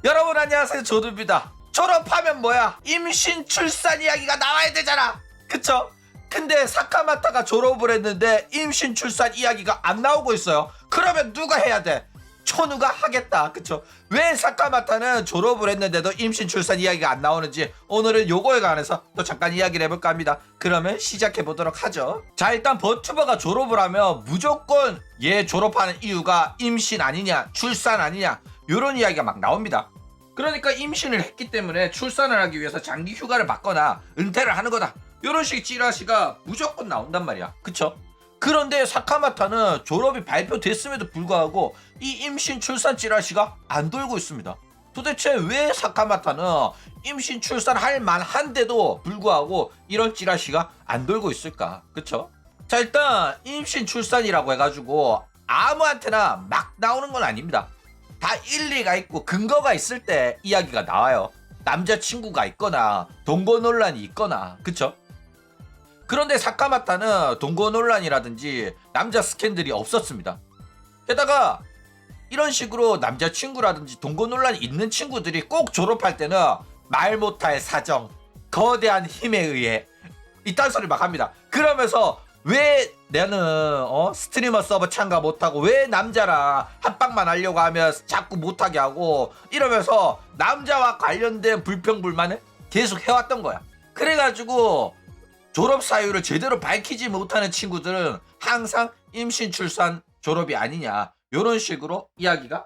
여러분 안녕하세요, 조두입니다. 졸업하면 뭐야? 임신 출산 이야기가 나와야 되잖아, 그쵸? 근데 사카마타가 졸업을 했는데 임신 출산 이야기가 안 나오고 있어요. 그러면 누가 해야 돼? 초누가 하겠다, 그쵸? 왜 사카마타는 졸업을 했는데도 임신 출산 이야기가 안 나오는지 오늘은 요거에 관해서 또 잠깐 이야기를 해볼까 합니다. 그러면 시작해보도록 하죠. 자, 일단 버튜버가 졸업을 하면 무조건 얘 졸업하는 이유가 임신 아니냐, 출산 아니냐, 요런 이야기가 막 나옵니다. 그러니까 임신을 했기 때문에 출산을 하기 위해서 장기 휴가를 받거나 은퇴를 하는 거다, 요런 식의 찌라시가 무조건 나온단 말이야, 그쵸? 그런데 사카마타는 졸업이 발표됐음에도 불구하고 이 임신 출산 찌라시가 안 돌고 있습니다. 도대체 왜 사카마타는 임신 출산할 만한데도 불구하고 이런 찌라시가 안 돌고 있을까, 그쵸? 자, 일단 임신 출산이라고 해가지고 아무한테나 막 나오는 건 아닙니다. 다 일리가 있고 근거가 있을 때 이야기가 나와요. 남자친구가 있거나 동거 논란이 있거나, 그쵸? 그런데 사카마타는 동거 논란이라든지 남자 스캔들이 없었습니다. 게다가 이런 식으로 남자친구라든지 동거 논란이 있는 친구들이 꼭 졸업할 때는 말 못할 사정, 거대한 힘에 의해 이딴 소리 막 합니다. 그러면서 왜 나는 스트리머 서버 참가 못하고 왜 남자랑 합방만 하려고 하면 자꾸 못하게 하고 이러면서 남자와 관련된 불평불만을 계속 해왔던 거야. 그래가지고 졸업 사유를 제대로 밝히지 못하는 친구들은 항상 임신 출산 졸업이 아니냐, 요런 식으로 이야기가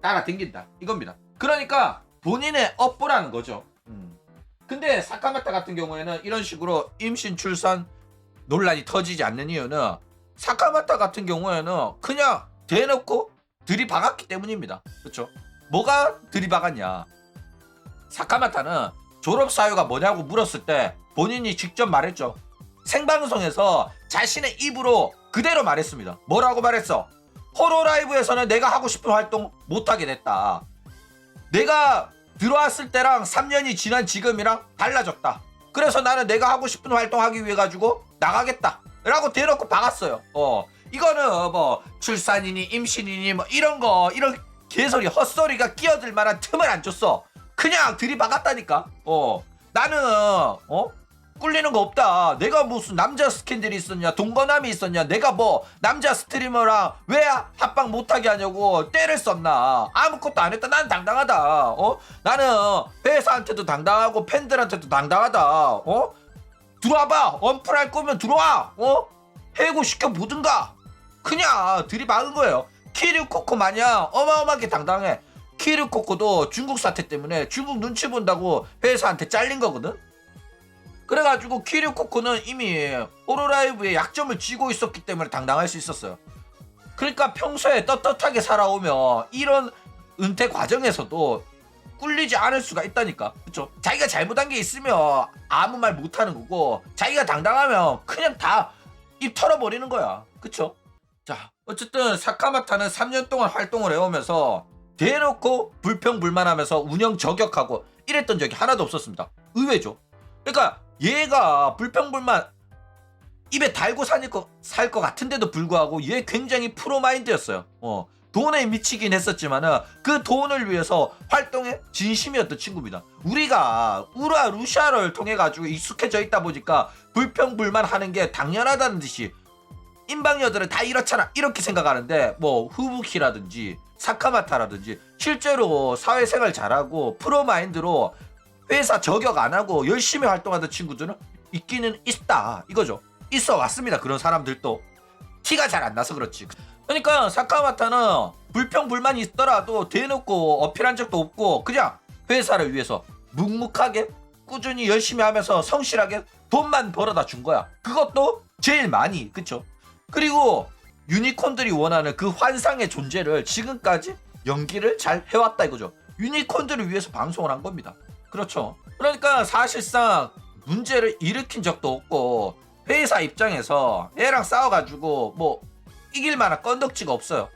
따라댕긴다 이겁니다. 그러니까 본인의 업보라는 거죠. 근데 사카마타 같은 경우에는 이런 식으로 임신 출산 논란이 터지지 않는 이유는 사카마타 같은 경우에는 그냥 대놓고 들이박았기 때문입니다. 그렇죠? 뭐가 들이박았냐? 사카마타는 졸업 사유가 뭐냐고 물었을 때 본인이 직접 말했죠. 생방송에서 자신의 입으로 그대로 말했습니다. 뭐라고 말했어? 호로라이브에서는 내가 하고 싶은 활동 못하게 됐다. 내가 들어왔을 때랑 3년이 지난 지금이랑 달라졌다. 그래서 나는 내가 하고 싶은 활동하기 위해 가지고 나가겠다 라고 대놓고 박았어요. 이거는 뭐 출산이니 임신이니 뭐 이런 개소리 헛소리가 끼어들 만한 틈을 안 줬어. 그냥 들이박았다니까. 나는 꿀리는 거 없다. 내가 무슨 남자 스캔들이 있었냐, 동거남이 있었냐, 내가 뭐 남자 스트리머랑 왜 합방 못하게 하냐고 때를 썼나. 아무것도 안 했다. 난 당당하다. 나는 회사한테도 당당하고 팬들한테도 당당하다. 들어와봐. 언플할 거면 들어와. 해고시켜 보든가. 그냥 들이박은 거예요. 키류코코 마냥 어마어마하게 당당해. 키류코코도 중국 사태 때문에 중국 눈치 본다고 회사한테 잘린 거거든. 그래가지고 키류코코는 이미 호로라이브에 약점을 쥐고 있었기 때문에 당당할 수 있었어요. 그러니까 평소에 떳떳하게 살아오면 이런 은퇴 과정에서도 꿀리지 않을 수가 있다니까. 그쵸? 자기가 잘못한 게 있으면 아무 말 못하는 거고, 자기가 당당하면 그냥 다 입 털어버리는 거야. 그쵸? 자, 어쨌든 사카마타는 3년 동안 활동을 해오면서 대놓고 불평불만하면서 운영 저격하고 이랬던 적이 하나도 없었습니다. 의외죠. 그러니까 얘가 불평불만 입에 달고 살 것 같은데도 불구하고 얘 굉장히 프로마인드였어요. 돈에 미치긴 했었지만은 그 돈을 위해서 활동에 진심이었던 친구입니다. 우리가 우라 루시아를 통해 가지고 익숙해져 있다 보니까 불평불만 하는 게 당연하다는 듯이 인방녀들은 다 이렇잖아 이렇게 생각하는데, 뭐 후부키라든지 사카마타라든지 실제로 사회생활 잘하고 프로마인드로 회사 저격 안 하고 열심히 활동하던 친구들은 있기는 있다 이거죠. 있어 왔습니다. 그런 사람들도 티가 잘 안 나서 그렇지. 그러니까 사카마타는 불평불만이 있더라도 대놓고 어필한 적도 없고 그냥 회사를 위해서 묵묵하게 꾸준히 열심히 하면서 성실하게 돈만 벌어다 준 거야. 그것도 제일 많이. 그쵸? 그리고 유니콘들이 원하는 그 환상의 존재를 지금까지 연기를 잘 해왔다 이거죠. 유니콘들을 위해서 방송을 한 겁니다. 그렇죠. 그러니까 사실상 문제를 일으킨 적도 없고 회사 입장에서 얘랑 싸워가지고 뭐 이길 만한 건덕지가 없어요.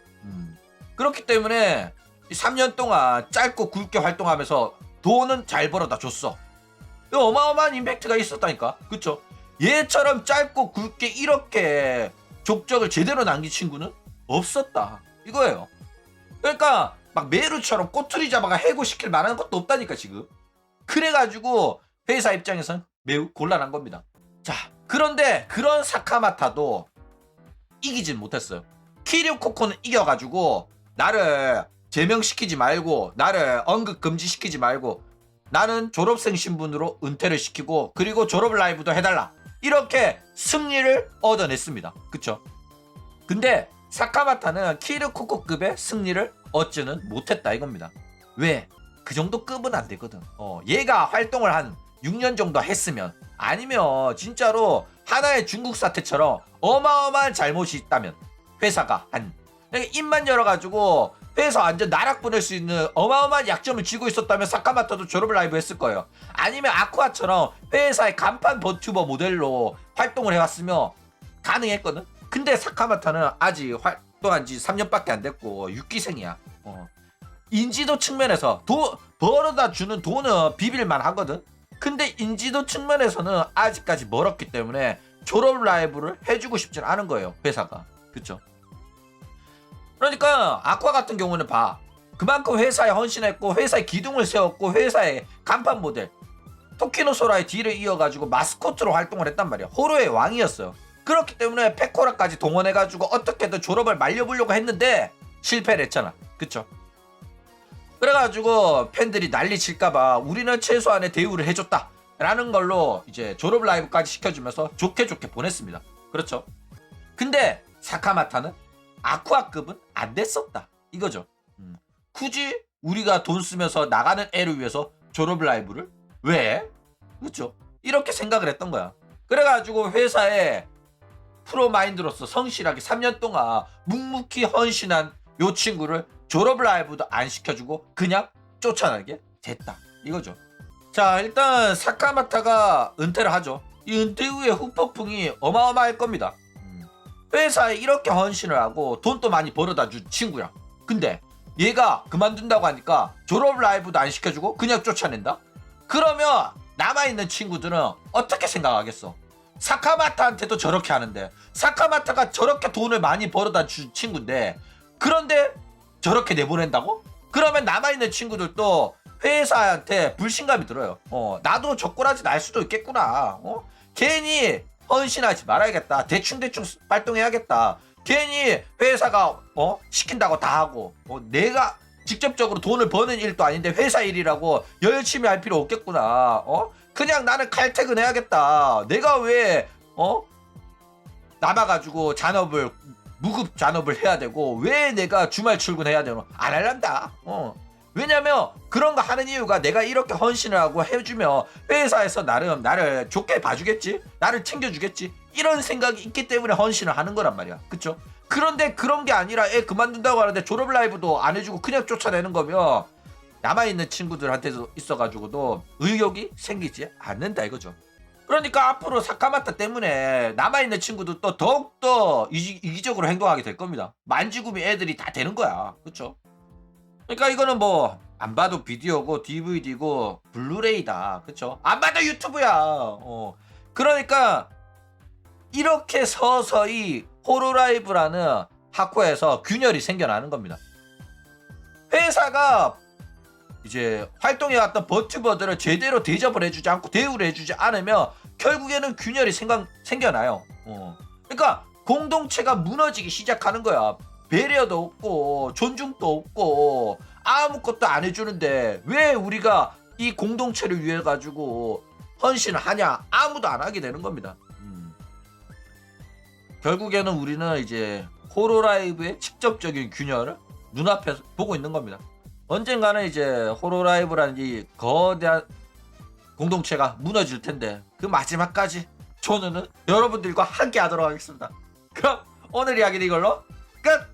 그렇기 때문에 3년 동안 짧고 굵게 활동하면서 돈은 잘 벌어다 줬어. 어마어마한 임팩트가 있었다니까. 그쵸? 얘처럼 짧고 굵게 이렇게 족적을 제대로 남긴 친구는 없었다 이거예요. 그러니까 막 메루처럼 꼬투리 잡아가 해고시킬 만한 것도 없다니까 지금. 그래가지고 회사 입장에선 매우 곤란한 겁니다. 자, 그런데 그런 사카마타도 이기진 못했어요. 키리오 코코는 이겨가지고 나를 제명시키지 말고, 나를 언급 금지시키지 말고, 나는 졸업생 신분으로 은퇴를 시키고, 그리고 졸업 라이브도 해달라, 이렇게 승리를 얻어냈습니다. 그쵸? 근데 사카마타는 키리오 코코급의 승리를 얻지는 못했다 이겁니다. 왜? 그 정도 급은 안 되거든. 얘가 활동을 한 6년 정도 했으면, 아니면 진짜로 하나의 중국 사태처럼 어마어마한 잘못이 있다면, 회사가 입만 열어가지고 회사 완전 나락 보낼 수 있는 어마어마한 약점을 쥐고 있었다면 사카마타도 졸업 라이브 했을 거예요. 아니면 아쿠아처럼 회사의 간판 버튜버 모델로 활동을 해왔으면 가능했거든. 근데 사카마타는 아직 활동한 지 3년밖에 안 됐고 6기생이야. 인지도 측면에서 벌어다 주는 돈은 비빌만 하거든. 근데 인지도 측면에서는 아직까지 멀었기 때문에 졸업 라이브를 해주고 싶진 않은 거예요, 회사가. 그쵸? 그러니까 아쿠아 같은 경우는 봐, 그만큼 회사에 헌신했고 회사에 기둥을 세웠고 회사의 간판 모델 토키노 소라의 뒤를 이어가지고 마스코트로 활동을 했단 말이야. 호로의 왕이었어요. 그렇기 때문에 페코라까지 동원해가지고 어떻게든 졸업을 말려보려고 했는데 실패를 했잖아. 그쵸? 그래가지고 팬들이 난리 칠까봐 우리는 최소한의 대우를 해줬다 라는 걸로 이제 졸업 라이브까지 시켜주면서 좋게 보냈습니다. 그렇죠? 근데 사카마타는 아쿠아급은 안 됐었다 이거죠. 굳이 우리가 돈 쓰면서 나가는 애를 위해서 졸업 라이브를 왜? 그렇죠? 이렇게 생각을 했던 거야. 그래가지고 회사에 프로마인드로서 성실하게 3년 동안 묵묵히 헌신한 요 친구를 졸업 라이브도 안 시켜주고 그냥 쫓아나게 됐다 이거죠. 자, 일단 사카마타가 은퇴를 하죠. 이 은퇴 후에 후폭풍이 어마어마할 겁니다. 회사에 이렇게 헌신을 하고 돈도 많이 벌어다 준 친구야. 근데 얘가 그만둔다고 하니까 졸업 라이브도 안 시켜주고 그냥 쫓아낸다? 그러면 남아있는 친구들은 어떻게 생각하겠어? 사카마타한테도 저렇게 하는데, 사카마타가 저렇게 돈을 많이 벌어다 준 친구인데, 그런데 저렇게 내보낸다고? 그러면 남아있는 친구들도 회사한테 불신감이 들어요. 나도 젓가락이 날 수도 있겠구나. 괜히 헌신하지 말아야겠다. 대충 활동해야겠다. 괜히 회사가 시킨다고 다 하고 내가 직접적으로 돈을 버는 일도 아닌데 회사 일이라고 열심히 할 필요 없겠구나. 그냥 나는 칼퇴근해야겠다. 내가 왜 남아가지고 무급 잔업을 해야 되고 왜 내가 주말 출근해야 되노? 안 할란다. 왜냐면 그런 거 하는 이유가 내가 이렇게 헌신을 하고 해주면 회사에서 나를 좋게 봐주겠지, 나를 챙겨주겠지, 이런 생각이 있기 때문에 헌신을 하는 거란 말이야. 그쵸? 그런데 그런 게 아니라 애 그만둔다고 하는데 졸업 라이브도 안 해주고 그냥 쫓아내는 거면 남아있는 친구들한테도 있어가지고도 의욕이 생기지 않는다 이거죠. 그러니까 앞으로 사카마타 때문에 남아있는 친구들도 더욱더 이기적으로 행동하게 될 겁니다. 만지구미 애들이 다 되는 거야. 그쵸? 그러니까 이거는 뭐 안 봐도 비디오고 DVD고 블루레이다. 그쵸? 안 봐도 유튜브야. 그러니까 이렇게 서서히 호로라이브라는 학교에서 균열이 생겨나는 겁니다. 회사가 이제 활동해왔던 버튜버들을 제대로 대접을 해주지 않고 대우를 해주지 않으면 결국에는 균열이 생겨나요. 그러니까 공동체가 무너지기 시작하는 거야. 배려도 없고 존중도 없고 아무것도 안 해주는데 왜 우리가 이 공동체를 위해 가지고 헌신을 하냐? 아무도 안 하게 되는 겁니다. 결국에는 우리는 이제 호로라이브의 직접적인 균열을 눈앞에 보고 있는 겁니다. 언젠가는 이제 호로라이브라는 이 거대한 공동체가 무너질 텐데 그 마지막까지 저는 여러분들과 함께 하도록 하겠습니다. 그럼 오늘 이야기는 이걸로 끝!